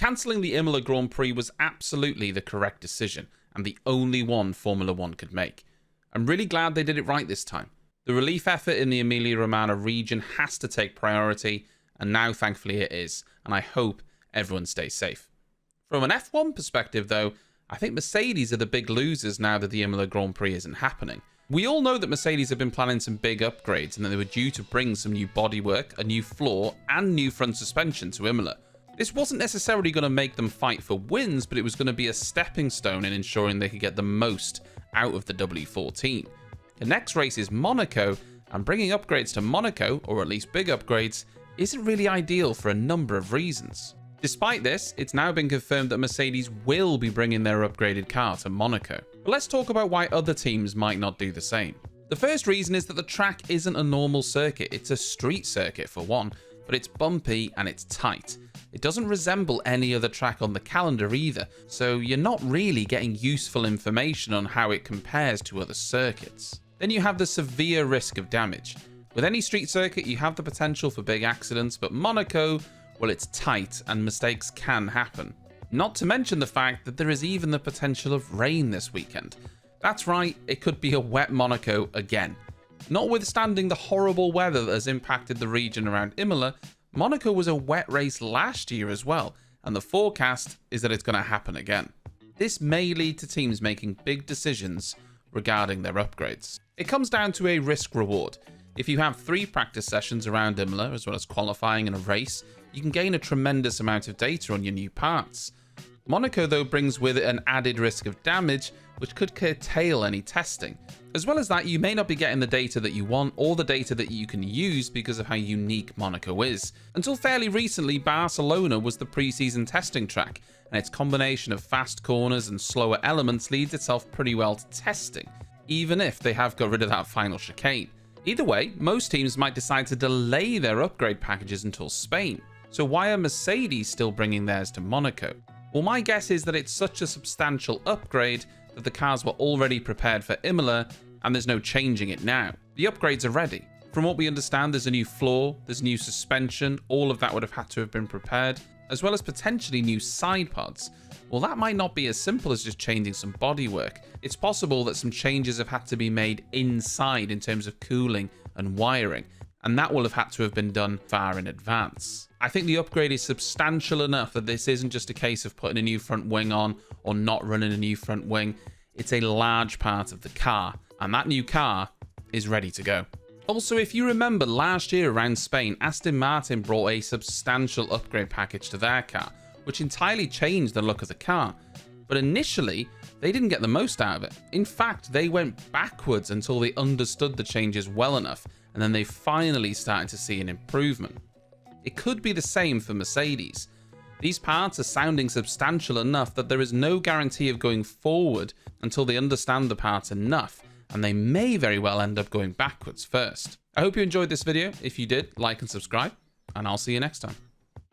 Cancelling the Imola Grand Prix was absolutely the correct decision, and the only one Formula 1 could make. I'm really glad they did it right this time. The relief effort in the Emilia-Romagna region has to take priority, and now thankfully it is, and I hope everyone stays safe. From an F1 perspective though, I think Mercedes are the big losers now that the Imola Grand Prix isn't happening. We all know that Mercedes have been planning some big upgrades and that they were due to bring some new bodywork, a new floor, and new front suspension to Imola. This wasn't necessarily going to make them fight for wins, but it was going to be a stepping stone in ensuring they could get the most out of the W14. The next race is Monaco, and bringing upgrades to Monaco, or at least big upgrades, isn't really ideal for a number of reasons. Despite this, it's now been confirmed that Mercedes will be bringing their upgraded car to Monaco. But let's talk about why other teams might not do the same. The first reason is that the track isn't a normal circuit, it's a street circuit for one, but it's bumpy and it's tight. It doesn't resemble any other track on the calendar either, so you're not really getting useful information on how it compares to other circuits. Then you have the severe risk of damage. With any street circuit, you have the potential for big accidents, but Monaco, well, it's tight and mistakes can happen. Not to mention the fact that there is even the potential of rain this weekend. That's right, it could be a wet Monaco again. Notwithstanding the horrible weather that has impacted the region around Imola, Monaco was a wet race last year as well, and the forecast is that it's going to happen again. This may lead to teams making big decisions regarding their upgrades. It comes down to a risk-reward. If you have 3 practice sessions around Imola, as well as qualifying in a race, you can gain a tremendous amount of data on your new parts. Monaco, though, brings with it an added risk of damage, which could curtail any testing. As well as that, you may not be getting the data that you want or the data that you can use because of how unique Monaco is. Until fairly recently, Barcelona was the pre-season testing track, and its combination of fast corners and slower elements leads itself pretty well to testing, even if they have got rid of that final chicane. Either way, most teams might decide to delay their upgrade packages until Spain. So why are Mercedes still bringing theirs to Monaco? Well, my guess is that it's such a substantial upgrade that the cars were already prepared for Imola, and there's no changing it now. The upgrades are ready. From what we understand, there's a new floor, there's new suspension, all of that would have had to have been prepared, as well as potentially new side pods. Well, that might not be as simple as just changing some bodywork. It's possible that some changes have had to be made inside in terms of cooling and wiring, and that will have had to have been done far in advance. I think the upgrade is substantial enough that this isn't just a case of putting a new front wing on or not running a new front wing. It's a large part of the car, and that new car is ready to go. Also, if you remember last year around Spain, Aston Martin brought a substantial upgrade package to their car, which entirely changed the look of the car. But initially, they didn't get the most out of it. In fact, they went backwards until they understood the changes well enough, and then they finally started to see an improvement. It could be the same for Mercedes. These parts are sounding substantial enough that there is no guarantee of going forward until they understand the parts enough, and they may very well end up going backwards first. I hope you enjoyed this video. If you did, like and subscribe, and I'll see you next time.